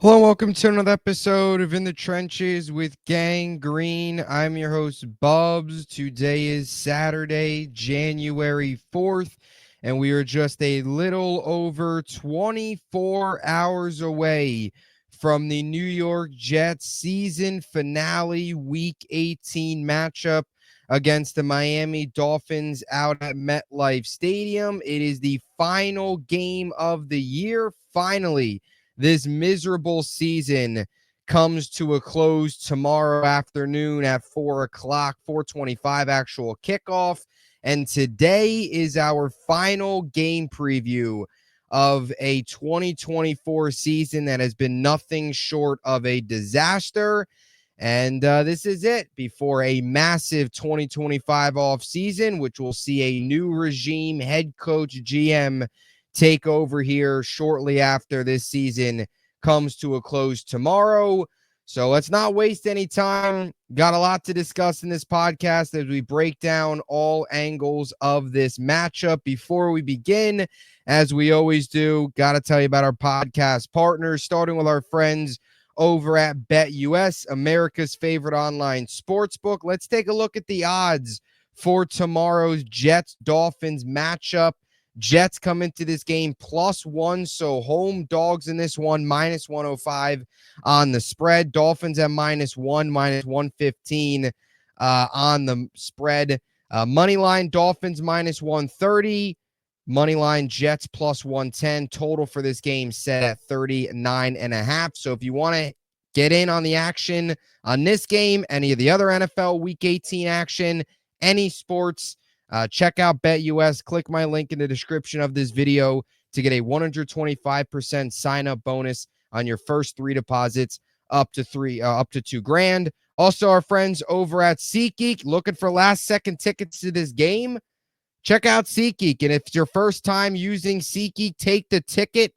Hello and welcome to another episode of In the Trenches with Gang Green. I'm your host, Bubbs. Today is Saturday, January 4th, and we are just a little over 24 hours away from the New York Jets season finale Week 18 matchup against the Miami Dolphins out at MetLife Stadium. It is the final game of the year, finally. This miserable season comes to a close tomorrow afternoon at 4 o'clock, 4:25 actual kickoff. And today is our final game preview of a 2024 season that has been nothing short of a disaster. And this is it before a massive 2025 offseason, which will see a new regime, head coach, GM take over here shortly after this season comes to a close tomorrow. So let's not waste any time. Got a lot to discuss in this podcast as we break down all angles of this matchup. Before we begin, as we always do, got to tell you about our podcast partners, starting with our friends over at BetUS, America's favorite online sportsbook. Let's take a look at the odds for tomorrow's Jets-Dolphins matchup. Jets come into this game +1, so home dogs in this one, -105 on the spread. Dolphins at -1, -115 on the spread. Money line, Dolphins -130. Money line, Jets +110. Total for this game set at 39.5. So if you want to get in on the action on this game, any of the other NFL Week 18 action, any sports, check out BetUS. Click my link in the description of this video to get a 125% sign-up bonus on your first 3 deposits up to $2,000. Also, our friends over at SeatGeek, looking for last-second tickets to this game. Check out SeatGeek, and if it's your first time using SeatGeek, take the ticket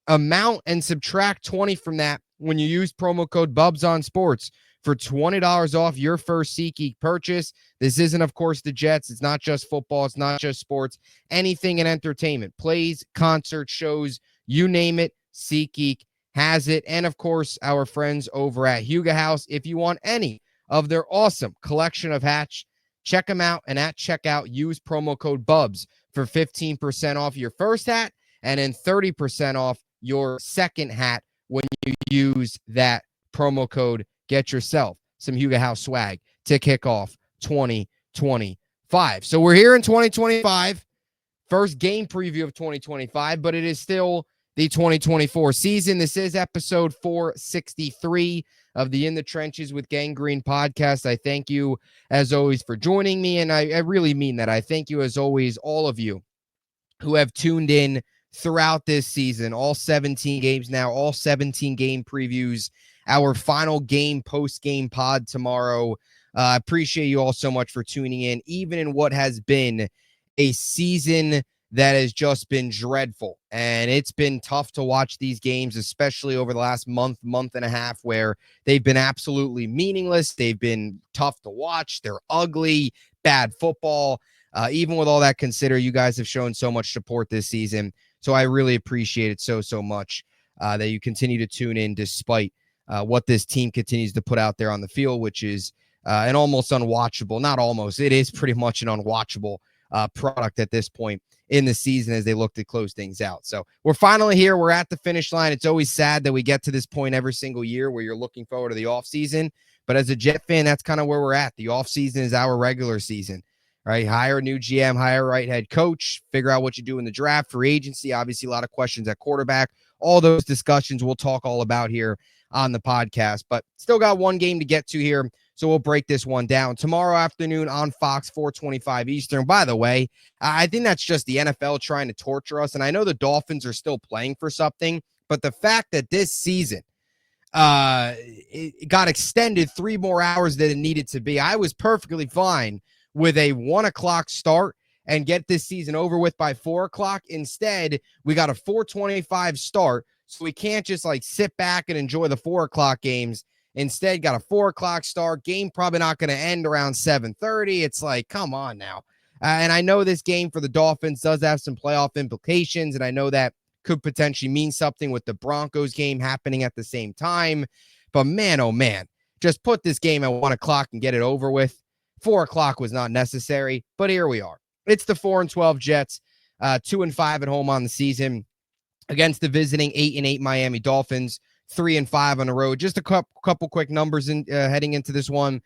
amount and subtract 20 from that when you use promo code Bubs on Sports for $20 off your first SeatGeek purchase. This isn't, of course, the Jets. It's not just football. It's not just sports. Anything in entertainment, plays, concerts, shows, you name it, SeatGeek has it. And, of course, our friends over at Huga House. If you want any of their awesome collection of hats, check them out. And at checkout, use promo code BUBS for 15% off your first hat and then 30% off your second hat when you use that promo code. Get yourself some Huga House swag to kick off 2025. So we're here in 2025, first game preview of 2025, but it is still the 2024 season. This is episode 463 of the In the Trenches with Gang Green podcast. I thank you, as always, for joining me, and I really mean that. I thank you, as always, all of you who have tuned in throughout this season, all 17 games now, all 17 game previews, our final game post-game pod tomorrow. I appreciate you all so much for tuning in, even in what has been a season that has just been dreadful. And it's been tough to watch these games, especially over the last month and a half, where they've been absolutely meaningless. They've been tough to watch. They're ugly, bad football. Even with all that considered, you guys have shown so much support this season. So I really appreciate it so much that you continue to tune in despite what this team continues to put out there on the field, which is an almost unwatchable, not almost, it is pretty much an unwatchable product at this point in the season as they look to close things out. So we're finally here. We're at the finish line. It's always sad that we get to this point every single year where you're looking forward to the offseason. But as a Jet fan, that's kind of where we're at. The offseason is our regular season. Right, hire a new GM, hire a right head coach, figure out what you do in the draft, free agency, obviously a lot of questions at quarterback. All those discussions we'll talk all about here on the podcast, but still got one game to get to here, so we'll break this one down. Tomorrow afternoon on Fox, 4:25 Eastern. By the way, I think that's just the NFL trying to torture us, and I know the Dolphins are still playing for something, but the fact that this season it got extended 3 more hours than it needed to be, I was perfectly fine with a 1 o'clock start and get this season over with by 4 o'clock. Instead, we got a 4:25 start, so we can't just like sit back and enjoy the 4 o'clock games. Instead, got a 4 o'clock start. Game probably not going to end around 7:30. It's like, come on now. And I know this game for the Dolphins does have some playoff implications, and I know that could potentially mean something with the Broncos game happening at the same time. But man, oh man, just put this game at 1 o'clock and get it over with. 4 o'clock was not necessary, but here we are. It's the 4-12 Jets, 2-5 at home on the season against the visiting 8-8 Miami Dolphins, 3-5 on the road. Just a couple quick numbers heading into this one.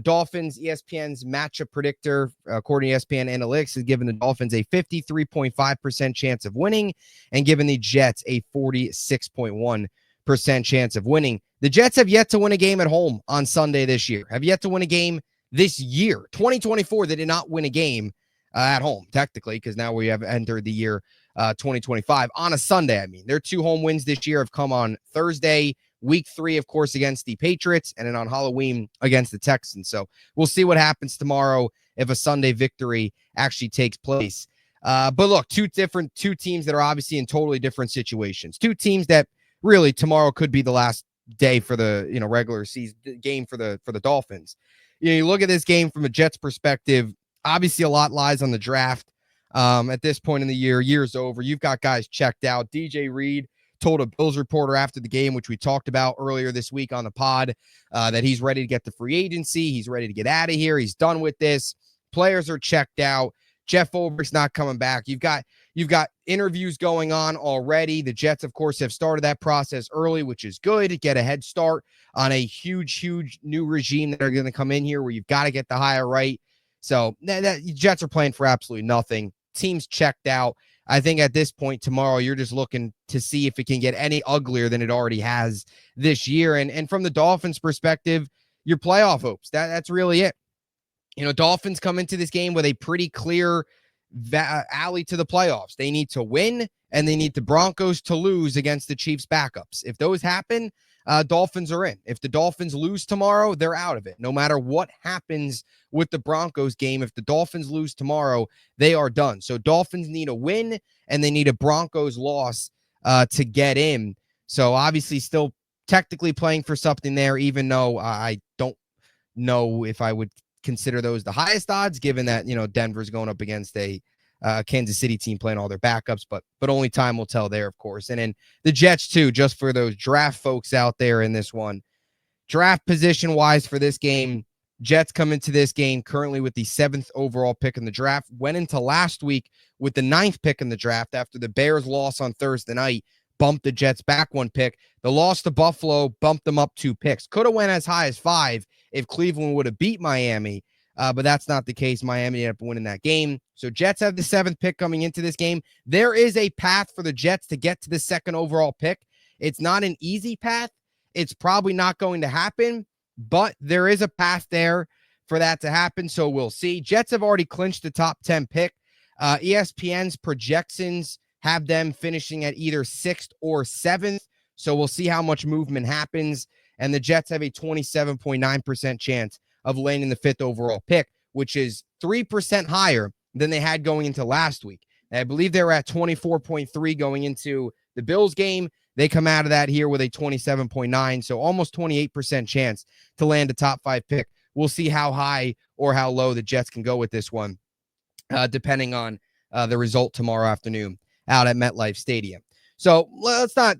Dolphins, ESPN's matchup predictor, according to ESPN Analytics, has given the Dolphins a 53.5% chance of winning and given the Jets a 46.1% chance of winning. The Jets have yet to win a game at home on Sunday this year, have yet to win a game this year. 2024, they did not win a game at home, technically, because now we have entered the year 2025 on a Sunday. I mean, their 2 home wins this year have come on Thursday, week 3, of course, against the Patriots, and then on Halloween against the Texans. So we'll see what happens tomorrow if a Sunday victory actually takes place. But look, two teams that are obviously in totally different situations. 2 teams that really tomorrow could be the last day for the regular season game for the Dolphins. You look at this game from a Jets perspective. Obviously, a lot lies on the draft. At this point in the year's over. You've got guys checked out. DJ Reed told a Bills reporter after the game, which we talked about earlier this week on the pod, that he's ready to get to free agency. He's ready to get out of here. He's done with this. Players are checked out. Jeff Ulbricht's not coming back. You've got interviews going on already. The Jets, of course, have started that process early, which is good to get a head start on a huge new regime that are going to come in here where you've got to get the hire right. So that Jets are playing for absolutely nothing. Team's checked out. I think at this point tomorrow, you're just looking to see if it can get any uglier than it already has this year. And from the Dolphins' perspective, your playoff hopes. That's really it. Dolphins come into this game with a pretty clear alley to the playoffs. They need to win, and they need the Broncos to lose against the Chiefs' backups. If those happen, Dolphins are in. If the Dolphins lose tomorrow, they're out of it. No matter what happens with the Broncos game, if the Dolphins lose tomorrow, they are done. So Dolphins need a win, and they need a Broncos loss to get in. So obviously still technically playing for something there, even though I don't know if I would consider those the highest odds, given that, Denver's going up against a Kansas City team playing all their backups, but only time will tell there, of course. And then the Jets too, just for those draft folks out there in this one, draft position wise for this game, Jets come into this game currently with the 7th overall pick in the draft, went into last week with the 9th pick in the draft after the Bears loss on Thursday night, bumped the Jets back 1 pick. The loss to Buffalo bumped them up 2 picks. Could have went as high as 5 if Cleveland would have beat Miami. But that's not the case. Miami ended up winning that game. So Jets have the 7th pick coming into this game. There is a path for the Jets to get to the 2nd overall pick. It's not an easy path. It's probably not going to happen, but there is a path there for that to happen. So we'll see. Jets have already clinched the top 10 pick. ESPN's projections have them finishing at either 6th or 7th. So we'll see how much movement happens. And the Jets have a 27.9% chance of landing the 5th overall pick, which is 3% higher than they had going into last week. And I believe they were at 24.3 going into the Bills game. They come out of that here with a 27.9, so almost 28% chance to land a top 5 pick. We'll see how high or how low the Jets can go with this one, depending on the result tomorrow afternoon out at MetLife Stadium. So let's not,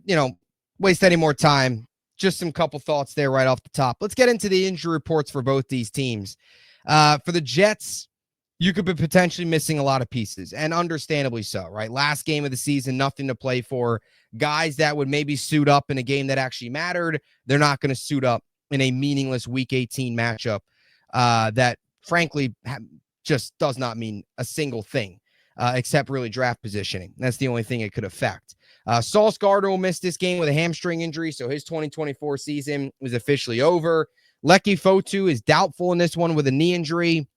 waste any more time. Just some couple thoughts there right off the top. Let's get into the injury reports for both these teams. For the Jets, you could be potentially missing a lot of pieces, and understandably so, right? Last game of the season, nothing to play for. Guys that would maybe suit up in a game that actually mattered, they're not going to suit up in a meaningless Week 18 matchup that, frankly, just does not mean a single thing except really draft positioning. That's the only thing it could affect. Sauce Gardner will miss this game with a hamstring injury, so his 2024 season is officially over. Leki Fotu is doubtful in this one with a knee injury.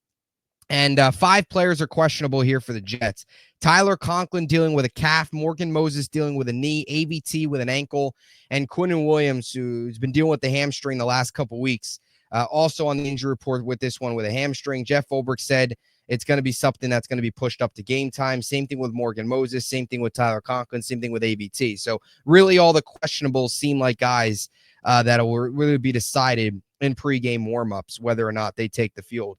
And 5 players are questionable here for the Jets. Tyler Conklin dealing with a calf, Morgan Moses dealing with a knee, AVT with an ankle, and Quinnen Williams, who's been dealing with the hamstring the last couple weeks, also on the injury report with this one with a hamstring. Jeff Ulbrich said it's going to be something that's going to be pushed up to game time. Same thing with Morgan Moses, same thing with Tyler Conklin, same thing with AVT. So really all the questionables seem like guys that will really be decided in pregame warmups, whether or not they take the field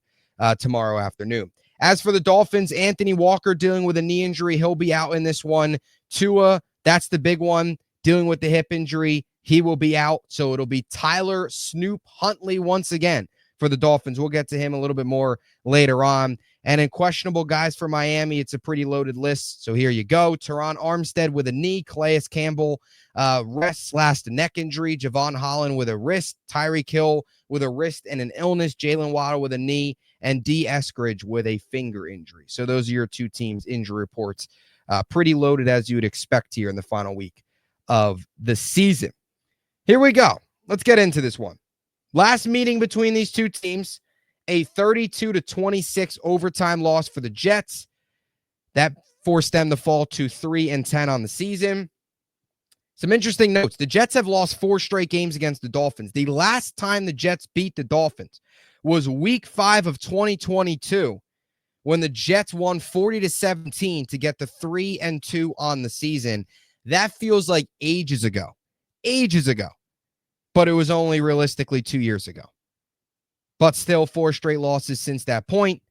tomorrow afternoon. As for the Dolphins, Anthony Walker dealing with a knee injury. He'll be out in this one. Tua That's the big one. Dealing with the hip injury, he will be out. So it'll be Tyler Snoop Huntley once again for the Dolphins. We'll get to him a little bit more later on. And in questionable guys for Miami, it's a pretty loaded list. So here you go. Teron Armstead with a knee, Calais Campbell rest/neck injury, Javon Holland with a wrist, Tyreek Hill with a wrist and an illness, Jalen Waddle with a knee, and D. Eskridge with a finger injury. So those are your two teams' injury reports. Pretty loaded as you would expect here in the final week of the season. Here we go. Let's get into this one. Last meeting between these two teams, a 32-26 overtime loss for the Jets. That forced them to fall to 3-10 on the season. Some interesting notes. The Jets have lost 4 straight games against the Dolphins. The last time the Jets beat the Dolphins was week 5 of 2022 when the Jets won 40-17 to get to 3-2 on the season. That feels like ages ago. But it was only realistically 2 years ago. But still 4 straight losses since that point.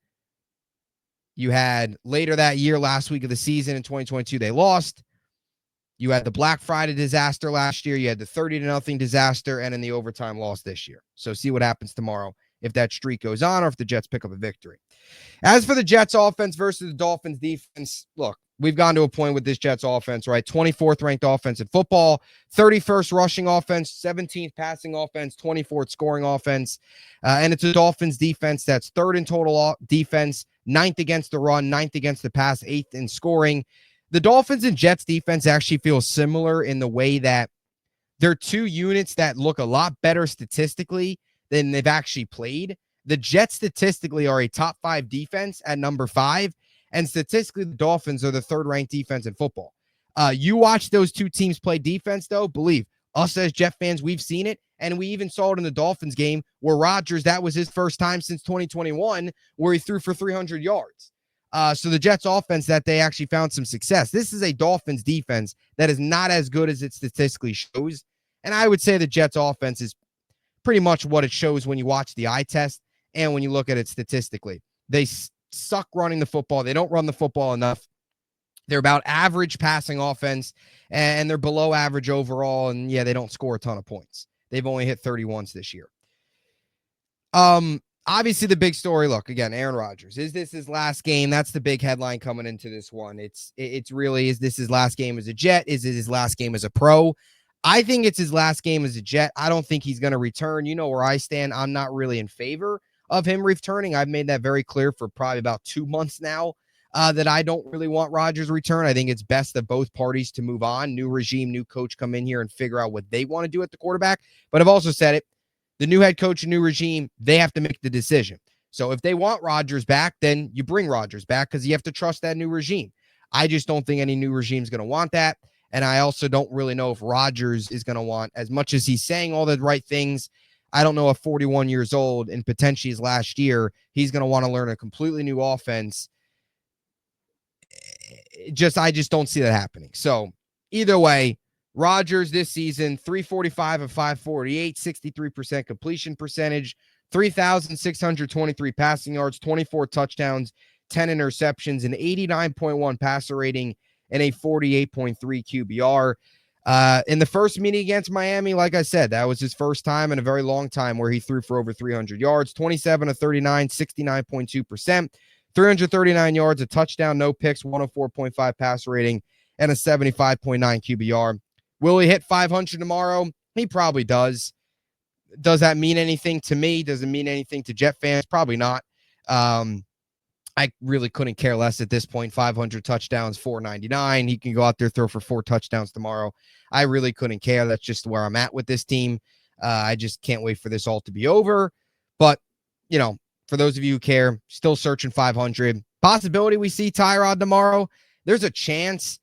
You had later that year, last week of the season in 2022, they lost. You had the Black Friday disaster last year. You had the 30-0 disaster and then the overtime loss this year. So see what happens tomorrow if that streak goes on or if the Jets pick up a victory. As for the Jets offense versus the Dolphins defense, look, we've gone to a point with this Jets offense, right? 24th ranked offense in football, 31st rushing offense, 17th passing offense, 24th scoring offense. And it's a Dolphins defense that's 3rd in total defense, 9th against the run, 9th against the pass, 8th in scoring. The Dolphins and Jets defense actually feel similar in the way that they're two units that look a lot better statistically than they've actually played. The Jets statistically are a top 5 defense at number 5. And statistically, the Dolphins are the 3rd-ranked defense in football. You watch those two teams play defense, though, believe us as Jet fans, we've seen it. And we even saw it in the Dolphins game where Rodgers, that was his first time since 2021 where he threw for 300 yards. So the Jets offense that they actually found some success. This is a Dolphins defense that is not as good as it statistically shows. And I would say the Jets offense is pretty much what it shows when you watch the eye test and when you look at it statistically. They suck running the football. They don't run the football enough. They're about average passing offense, and they're below average overall. And yeah, they don't score a ton of points. They've only hit 31s this year. Obviously the big story, look, again, Aaron Rodgers. Is this his last game? That's the big headline coming into this one. It's really, is this his last game as a Jet? Is it his last game as a pro? I think it's his last game as a Jet. I don't think he's going to return. You know where I stand. I'm not really in favor of him returning. I've made that very clear for probably about 2 months now, that I don't really want Rodgers' return. I think it's best of both parties to move on. New regime, new coach come in here and figure out what they want to do at the quarterback. But I've also said it, the new head coach and new regime, they have to make the decision. So if they want Rodgers back, then you bring Rodgers back because you have to trust that new regime. I just don't think any new regime is going to want that. And I also don't really know if Rodgers is going to want, as much as he's saying all the right things, I don't know if 41 years old and potentially his last year, he's going to want to learn a completely new offense. I just don't see that happening. So either way, Rodgers this season, 345 of 548, 63% completion percentage, 3,623 passing yards, 24 touchdowns, 10 interceptions, an 89.1 passer rating, and a 48.3 QBR. In the first meeting against Miami, like I said, that was his first time in a very long time where he threw for over 300 yards, 27 of 39, 69.2%, 339 yards, a touchdown, no picks, 104.5 passer rating, and a 75.9 QBR. Will he hit 500 tomorrow? He probably does. Does that mean anything to me? Does it mean anything to Jet fans? Probably not. I really couldn't care less at this point. 500 touchdowns, 499. He can go out there, throw for 4 touchdowns tomorrow. I really couldn't care. That's just where I'm at with this team. I just can't wait for this all to be over. But, you know, for those of you who care, still searching 500. Possibility we see Tyrod tomorrow. There's a chance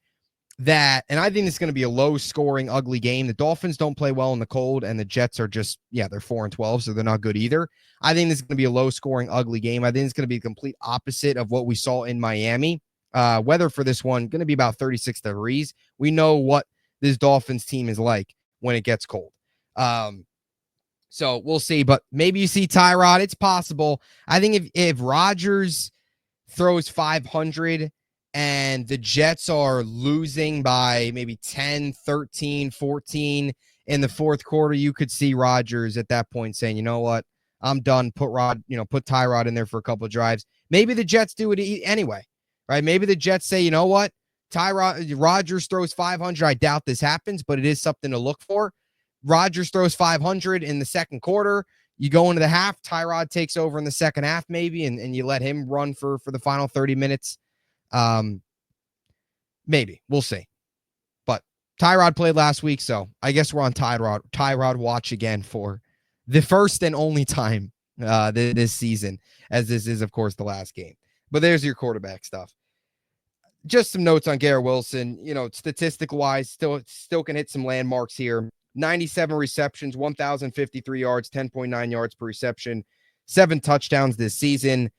that, and I think it's going to be a low-scoring, ugly game. The Dolphins don't play well in the cold, and the Jets are just, they're 4-12, so they're not good either. I think this is going to be a low-scoring, ugly game. I think it's going to be the complete opposite of what we saw in Miami. Weather for this one, going to be about 36 degrees. We know what this Dolphins team is like when it gets cold. So we'll see, but maybe you see Tyrod. It's possible. I think if Rodgers throws 500 and the Jets are losing by maybe 10, 13, 14 in the fourth quarter, you could see Rodgers at that point saying, you know what, I'm done. Put Tyrod in there for a couple of drives. Maybe the Jets do it anyway, right? Maybe the Jets say, you know what, Rodgers throws 500. I doubt this happens, but it is something to look for. Rodgers throws 500 in the second quarter. You go into the half, Tyrod takes over in the second half maybe, and you let him run for the final 30 minutes. Maybe. We'll see. But Tyrod played last week, so I guess we're on Tyrod watch again for the first and only time this season, as this is, of course, the last game. But there's your quarterback stuff. Just some notes on Garrett Wilson. Statistic-wise, still can hit some landmarks here. 97 receptions, 1,053 yards, 10.9 yards per reception, 7 touchdowns this season.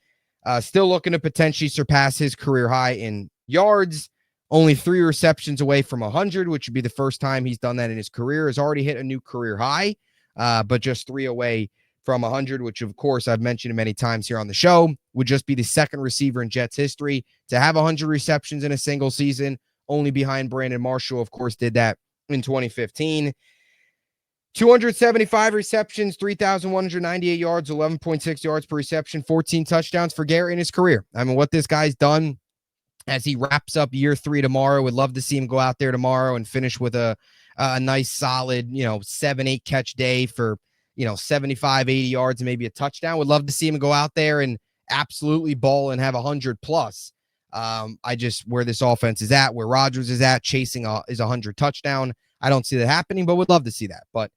Still looking to potentially surpass his career high in yards. Only 3 receptions away from 100, which would be the first time he's done that in his career. Has already hit a new career high, but just 3 away from 100, which, of course, I've mentioned many times here on the show, would just be the second receiver in Jets history to have 100 receptions in a single season, only behind Brandon Marshall, of course, did that in 2015. 275 receptions, 3,198 yards, 11.6 yards per reception, 14 touchdowns for Garrett in his career. I mean, what this guy's done as he wraps up year 3 tomorrow, would love to see him go out there tomorrow and finish with a nice solid, 7-8 catch day for, 75, 80 yards and maybe a touchdown. Would love to see him go out there and absolutely ball and have 100 plus. Where this offense is at, where Rodgers is at, chasing is 100 touchdown. I don't see that happening, but would love to see that. But,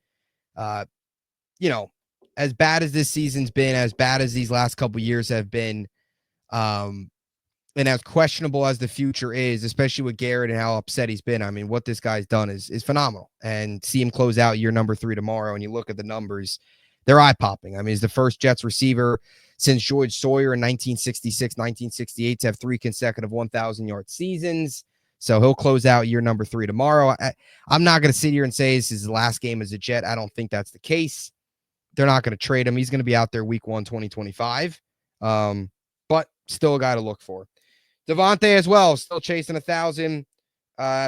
as bad as this season's been, as bad as these last couple years have been, and as questionable as the future is, especially with Garrett and how upset he's been, I mean, what this guy's done is phenomenal. And see him close out year number 3 tomorrow, and you look at the numbers, they're eye-popping. I mean, he's the first Jets receiver since George Sawyer in 1966, 1968 to have 3 consecutive 1,000-yard seasons. So he'll close out year number 3 tomorrow. I'm not going to sit here and say this is his last game as a Jet. I don't think that's the case. They're not going to trade him. He's going to be out there week 1, 2025. But still a guy to look for. Devontae as well, still chasing 1,000,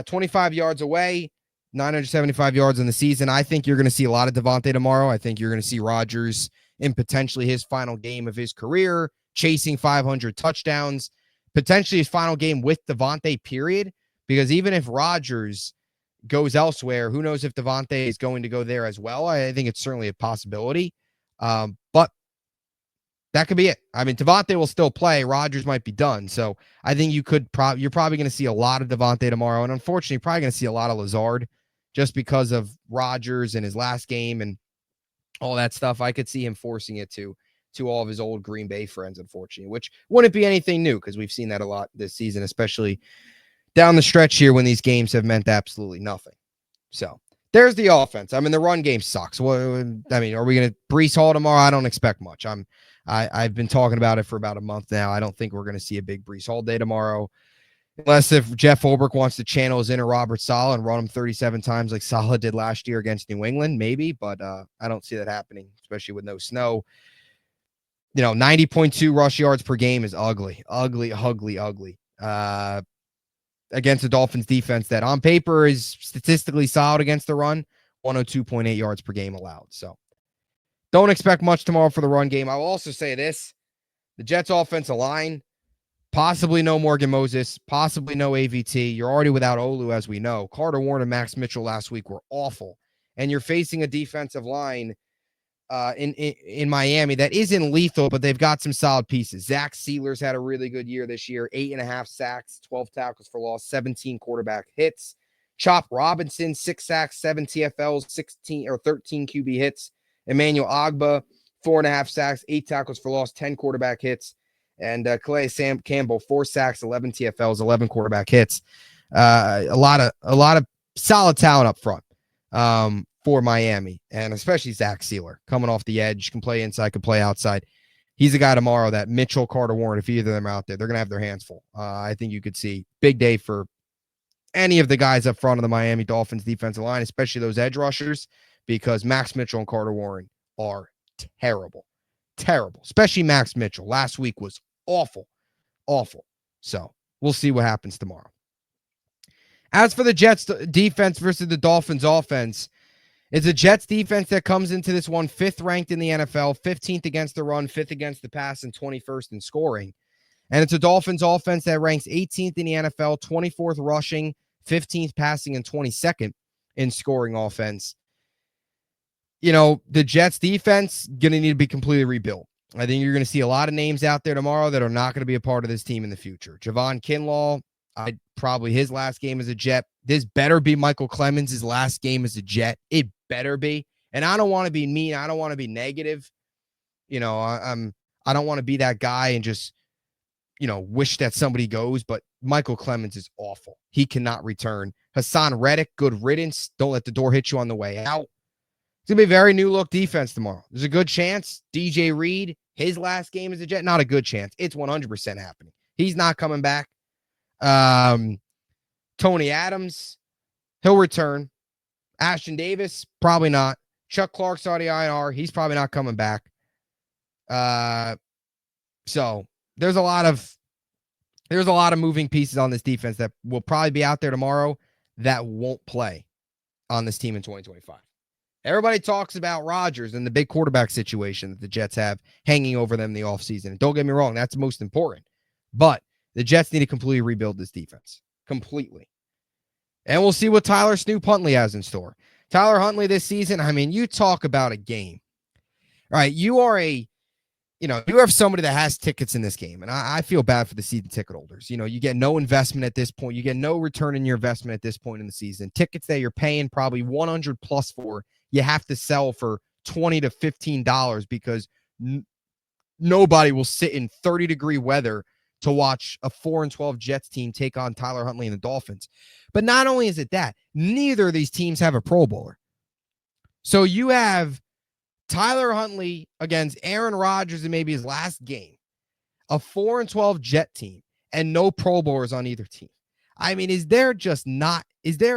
25 yards away, 975 yards in the season. I think you're going to see a lot of Devontae tomorrow. I think you're going to see Rodgers in potentially his final game of his career, chasing 500 touchdowns, potentially his final game with Devontae, period. Because even if Rodgers goes elsewhere, who knows if Devontae is going to go there as well. I think it's certainly a possibility. But that could be it. I mean, Devontae will still play. Rodgers might be done. So I think you're probably going to see a lot of Devontae tomorrow. And unfortunately, you're probably going to see a lot of Lazard just because of Rodgers and his last game and all that stuff. I could see him forcing it to all of his old Green Bay friends, unfortunately, which wouldn't be anything new because we've seen that a lot this season, especially down the stretch here when these games have meant absolutely nothing. So there's the offense. I mean, the run game sucks. Well, I mean, are we going to Breece Hall tomorrow? I don't expect much. I've been talking about it for about a month now. I don't think we're going to see a big Breece Hall day tomorrow. Unless if Jeff Ulbrich wants to channel his inner Robert Saleh and run him 37 times like Saleh did last year against New England, maybe. But I don't see that happening, especially with no snow. 90.2 rush yards per game is ugly. Against the Dolphins defense that on paper is statistically solid against the run, 102.8 yards per game allowed. So don't expect much tomorrow for the run game. I will also say this. The Jets offensive line, possibly no Morgan Moses, possibly no AVT. You're already without Olu, as we know. Carter Warren and Max Mitchell last week were awful. And you're facing a defensive line in Miami that isn't lethal, but they've got some solid pieces. Zach Sealer's had a really good year this year, 8.5 sacks, 12 tackles for loss, 17 quarterback hits. Chop Robinson, 6 sacks, 7 TFLs, 13 QB hits. Emmanuel Agba, 4.5 sacks, 8 tackles for loss, 10 quarterback hits. And Calais Campbell, 4 sacks, 11 TFLs, 11 quarterback hits. A lot of solid talent up front for Miami, and especially Zach Sealer coming off the edge, can play inside, can play outside. He's a guy tomorrow that Mitchell, Carter Warren, if either of them are out there, they're going to have their hands full. I think you could see big day for any of the guys up front of the Miami Dolphins defensive line, especially those edge rushers, because Max Mitchell and Carter Warren are terrible, especially Max Mitchell. Last week was awful. So We'll see what happens tomorrow. As for the Jets defense versus the Dolphins offense, it's a Jets defense that comes into this one 5th ranked in the NFL, 15th against the run, 5th against the pass, and 21st in scoring. And it's a Dolphins offense that ranks 18th in the NFL, 24th rushing, 15th passing, and 22nd in scoring offense. You know, the Jets defense going to need to be completely rebuilt. I think you're going to see a lot of names out there tomorrow that are not going to be a part of this team in the future. Javon Kinlaw, probably his last game as a Jet. This better be Michael Clemens' last game as a Jet. It better be. And I don't want to be mean. I don't want to be negative. You know, I don't want to be that guy and just, you know, wish that somebody goes, but Michael Clemens is awful. He cannot return. Hassan Reddick, good riddance. Don't let the door hit you on the way out. It's going to be a very new look defense tomorrow. There's a good chance DJ Reed, his last game as a Jet, not a good chance. It's 100% happening. He's not coming back. Tony Adams, he'll return. Ashton Davis, probably not. Chuck Clark's on the IR. He's probably not coming back. So there's a lot of moving pieces on this defense that will probably be out there tomorrow that won't play on this team in 2025. Everybody talks about Rodgers and the big quarterback situation that the Jets have hanging over them in the offseason. And don't get me wrong, that's most important. But the Jets need to completely rebuild this defense. Completely. And we'll see what Tyler Snoop Huntley has in store. Tyler Huntley this season, I mean, you talk about a game. All right, you have somebody that has tickets in this game, and I feel bad for the season ticket holders. You know, you get no investment at this point. You get no return in your investment at this point in the season. Tickets that you're paying probably $100 plus for, you have to sell for $20 to $15 because nobody will sit in 30-degree weather to watch a 4-12 Jets team take on Tyler Huntley and the Dolphins. But not only is it that, neither of these teams have a Pro Bowler. So you have Tyler Huntley against Aaron Rodgers in maybe his last game, a 4-12 Jet team, and no Pro Bowlers on either team. I mean, is there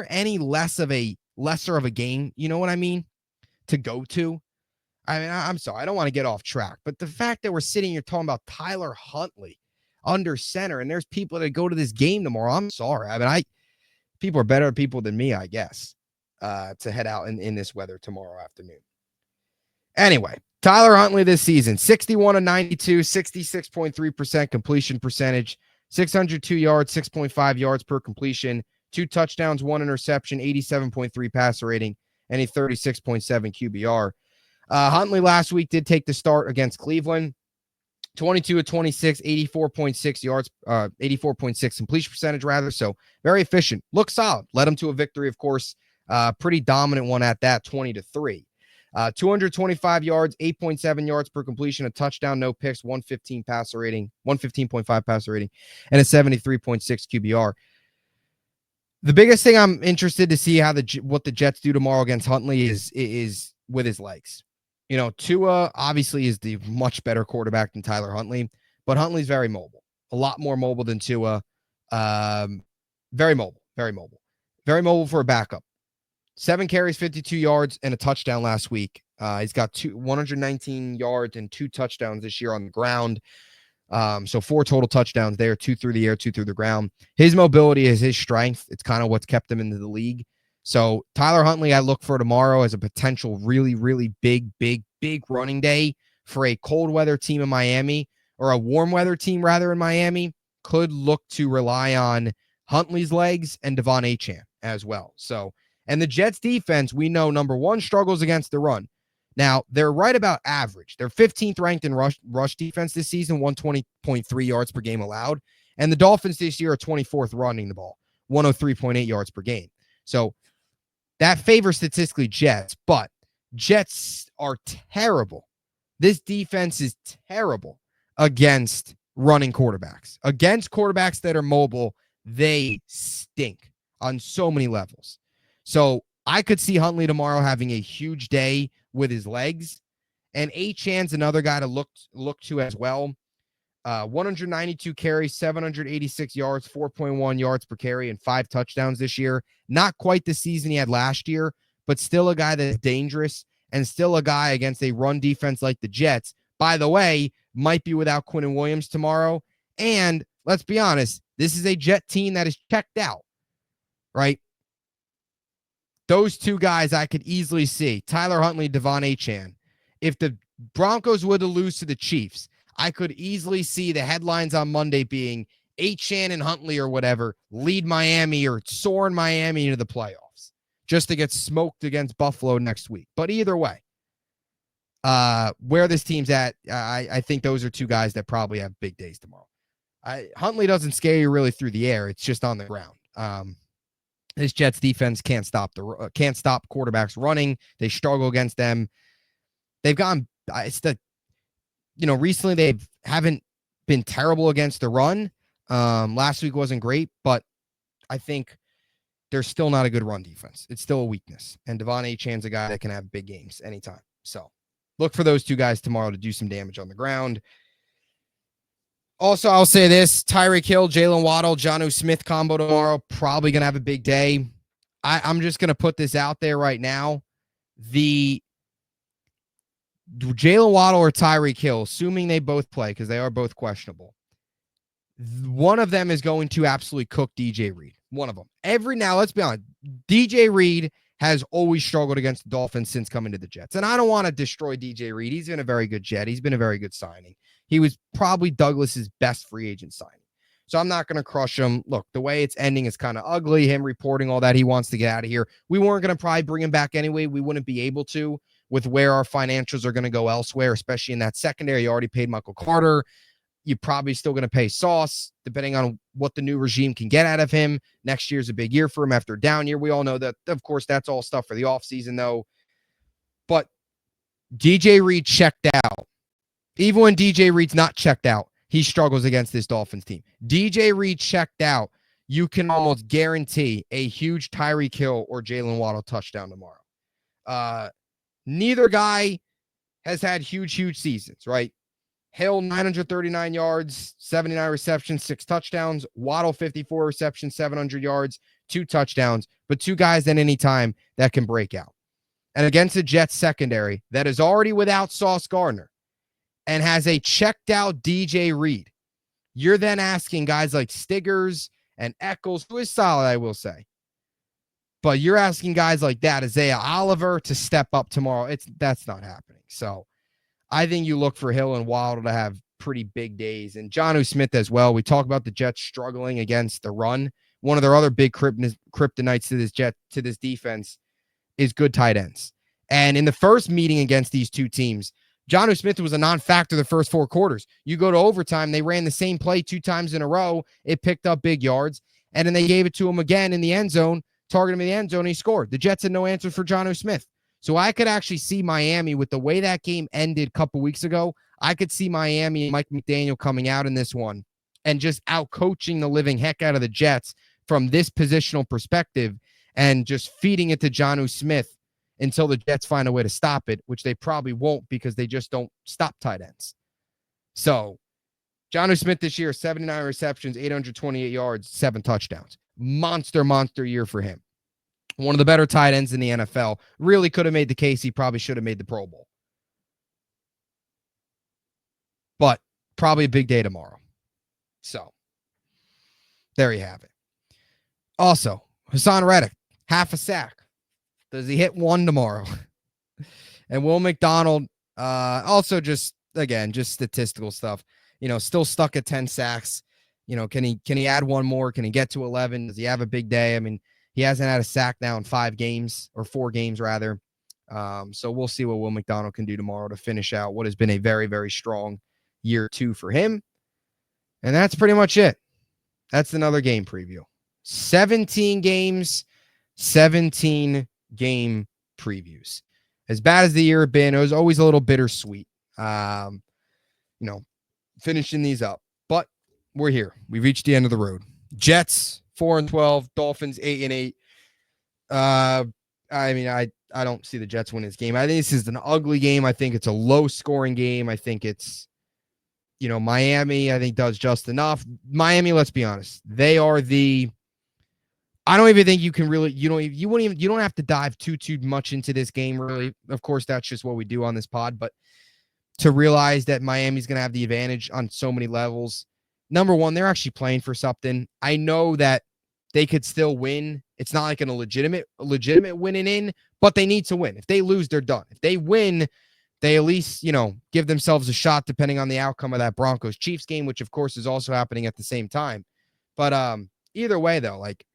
any lesser of a game, you know what I mean, to go to? I mean, I'm sorry, I don't want to get off track, but the fact that we're sitting here talking about Tyler Huntley under center, and there's people that go to this game tomorrow, I'm sorry. I mean, people are better people than me, I guess, to head out in this weather tomorrow afternoon. Anyway, Tyler Huntley this season, 61 of 92, 66.3% completion percentage, 602 yards, 6.5 yards per completion, 2 touchdowns, 1 interception, 87.3 passer rating, and a 36.7 QBR. Huntley last week did take the start against Cleveland. 22 of 26, 84.6 yards, 84.6 completion percentage rather. So very efficient. Looks solid. Led him to a victory, of course. Pretty dominant one at that, 20-3. 225 yards, 8.7 yards per completion, a touchdown, no picks, 115 passer rating, 115.5 passer rating, and a 73.6 QBR. The biggest thing I'm interested to see what the Jets do tomorrow against Huntley is with his legs. You know, Tua obviously is the much better quarterback than Tyler Huntley, but Huntley's very mobile, a lot more mobile than Tua. Very mobile for a backup. 7 carries, 52 yards, and a touchdown last week. He's got 119 yards and 2 touchdowns this year on the ground. So 4 total touchdowns there, 2 through the air, 2 through the ground. His mobility is his strength. It's kind of what's kept him into the league. So Tyler Huntley, I look for tomorrow as a potential really, really big running day for a cold weather team in Miami, or a warm weather team rather in Miami. Could look to rely on Huntley's legs and Devon Achane as well. So, and the Jets defense, we know, number one, struggles against the run. Now, they're right about average. They're 15th ranked in rush defense this season, 120.3 yards per game allowed. And the Dolphins this year are 24th running the ball, 103.8 yards per game. So that favors statistically Jets, but Jets are terrible. This defense is terrible against running quarterbacks. Against quarterbacks that are mobile, they stink on so many levels. So I could see Huntley tomorrow having a huge day with his legs. And Achane's another guy to look to as well. 192 carries, 786 yards, 4.1 yards per carry, and 5 touchdowns this year. Not quite the season he had last year, but still a guy that's dangerous, and still a guy against a run defense like the Jets. By the way, might be without Quinnen Williams tomorrow. And let's be honest, This is a Jet team that is checked out, right? Those two guys I could easily see. Tyler Huntley, Devon Achane. If the Broncos were to lose to the Chiefs, I could easily see the headlines on Monday being Achane and Huntley or whatever lead Miami or soar in Miami into the playoffs just to get smoked against Buffalo next week. But either way, where this team's at, I think those are two guys that probably have big days tomorrow. Huntley doesn't scare you really through the air. It's just on the ground. This Jets defense can't stop quarterbacks running. They struggle against them. They've gone. Recently they haven't been terrible against the run. Last week wasn't great, but I think they're still not a good run defense. It's still a weakness. And Devon Achane's a guy that can have big games anytime. So look for those two guys tomorrow to do some damage on the ground. Also, I'll say this, Tyreek Hill, Jalen Waddle, Jonnu Smith combo tomorrow, probably going to have a big day. I'm just going to put this out there right now. The Jalen Waddle or Tyreek Hill, assuming they both play, because they are both questionable, one of them is going to absolutely cook DJ Reed. One of them. Now, let's be honest, DJ Reed has always struggled against the Dolphins since coming to the Jets. And I don't want to destroy DJ Reed. He's been a very good Jet. He's been a very good signing. He was probably Douglas's best free agent signing. So I'm not going to crush him. Look, the way it's ending is kind of ugly. Him reporting all that he wants to get out of here. We weren't going to probably bring him back anyway. We wouldn't be able to with where our financials are going to go elsewhere, especially in that secondary. You already paid Michael Carter. You're probably still going to pay Sauce, depending on what the new regime can get out of him. Next year's a big year for him after a down year. We all know that, of course, that's all stuff for the offseason, though. But DJ Reed checked out. Even when DJ Reed's not checked out, he struggles against this Dolphins team. DJ Reed checked out, you can almost guarantee a huge Tyreek Hill or Jalen Waddle touchdown tomorrow. Neither guy has had huge seasons, right? Hill, 939 yards, 79 receptions, 6 touchdowns. Waddle, 54 receptions, 700 yards, 2 touchdowns. But two guys at any time that can break out. And against the Jets secondary that is already without Sauce Gardner and has a checked-out DJ Reed, you're then asking guys like Stiggers and Eccles, who is solid, I will say. But you're asking guys like that, Isaiah Oliver, to step up tomorrow. That's not happening. So I think you look for Hill and Waddle to have pretty big days. And Jonnu Smith as well. We talk about the Jets struggling against the run. One of their other big kryptonites to this defense is good tight ends. And in the first meeting against these two teams, Jonnu Smith was a non-factor the first 4 quarters. You go to overtime, they ran the same play 2 times in a row. It picked up big yards. And then they gave it to him again in the end zone, targeted him in the end zone, and he scored. The Jets had no answer for Jonnu Smith. So I could actually see Miami, with the way that game ended a couple weeks ago, I could see Miami and Mike McDaniel coming out in this one and just out-coaching the living heck out of the Jets from this positional perspective and just feeding it to Jonnu Smith until the Jets find a way to stop it, which they probably won't because they just don't stop tight ends. So Jonnu Smith this year, 79 receptions, 828 yards, 7 touchdowns. Monster year for him. One of the better tight ends in the NFL. Really could have made the case he probably should have made the Pro Bowl. But probably a big day tomorrow. So there you have it. Also, Hassan Reddick, half a sack. Does he hit 1 tomorrow? And Will McDonald, also just statistical stuff. Still stuck at 10 sacks. Can he add 1 more? Can he get to 11? Does he have a big day? I mean, he hasn't had a sack now in 5 games, or 4 games rather. So we'll see what Will McDonald can do tomorrow to finish out what has been a very, very strong year 2 for him. And that's pretty much it. That's another game preview. 17 games, 17 game previews. As bad as the year had been, it was always a little bittersweet, finishing these up. But we're here. We've reached the end of the road. Jets, 4-12, Dolphins 8-8. I don't see the Jets win this game. I think this is an ugly game. I think it's a low-scoring game. I think it's, Miami, I think, does just enough. Miami, let's be honest, they are I don't even think you can really, you don't have to dive too much into this game, really. Of course, that's just what we do on this pod, but to realize that Miami's going to have the advantage on so many levels. number one, they're actually playing for something. I know that they could still win. It's not like a legitimate winning in, but they need to win. If they lose, they're done. If they win, they at least, give themselves a shot depending on the outcome of that Broncos-Chiefs game, which of course is also happening at the same time. But either way, though, like,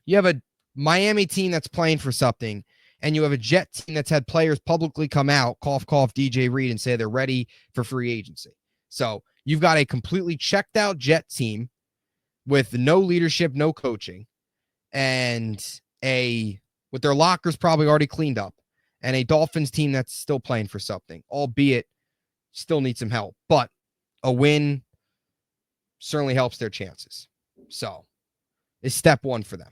you have a Miami team that's playing for something, and you have a Jet team that's had players publicly come out, cough, cough, DJ Reed, and say they're ready for free agency. So you've got a completely checked out Jet team with no leadership, no coaching, and with their lockers probably already cleaned up, and a Dolphins team that's still playing for something, albeit still needs some help. But a win certainly helps their chances. So it's step one for them.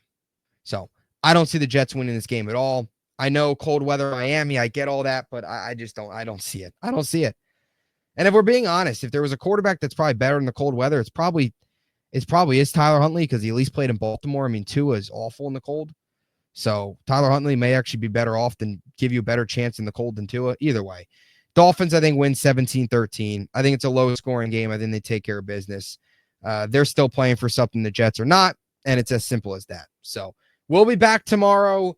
So I don't see the Jets winning this game at all. I know cold weather Miami, I get all that, but I just don't see it. I don't see it. And if we're being honest, if there was a quarterback that's probably better in the cold weather, it's probably is Tyler Huntley, because he at least played in Baltimore. I mean, Tua is awful in the cold. So Tyler Huntley may actually be better off than give you a better chance in the cold than Tua. Either way, Dolphins, I think, win 17-13. I think it's a low-scoring game. I think they take care of business. They're still playing for something the Jets are not, and it's as simple as that. So we'll be back tomorrow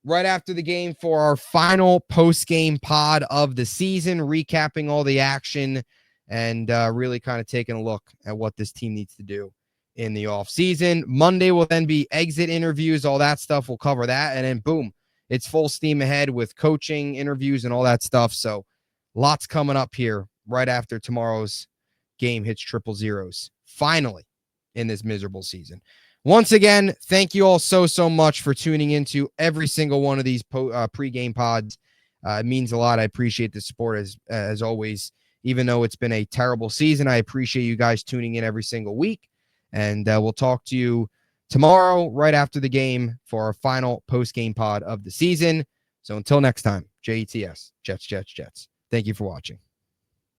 right after the game for our final post-game pod of the season, recapping all the action and really kind of taking a look at what this team needs to do in the offseason. Monday will then be exit interviews, all that stuff. We'll cover that, and then boom, it's full steam ahead with coaching interviews and all that stuff. So lots coming up here right after tomorrow's game hits triple zeros, finally, in this miserable season. Once again, thank you all so much for tuning into every single one of these pregame pods. It means a lot. I appreciate the support as always. Even though it's been a terrible season, I appreciate you guys tuning in every single week. And we'll talk to you tomorrow right after the game for our final post-game pod of the season. So until next time, JETS, Jets. Thank you for watching.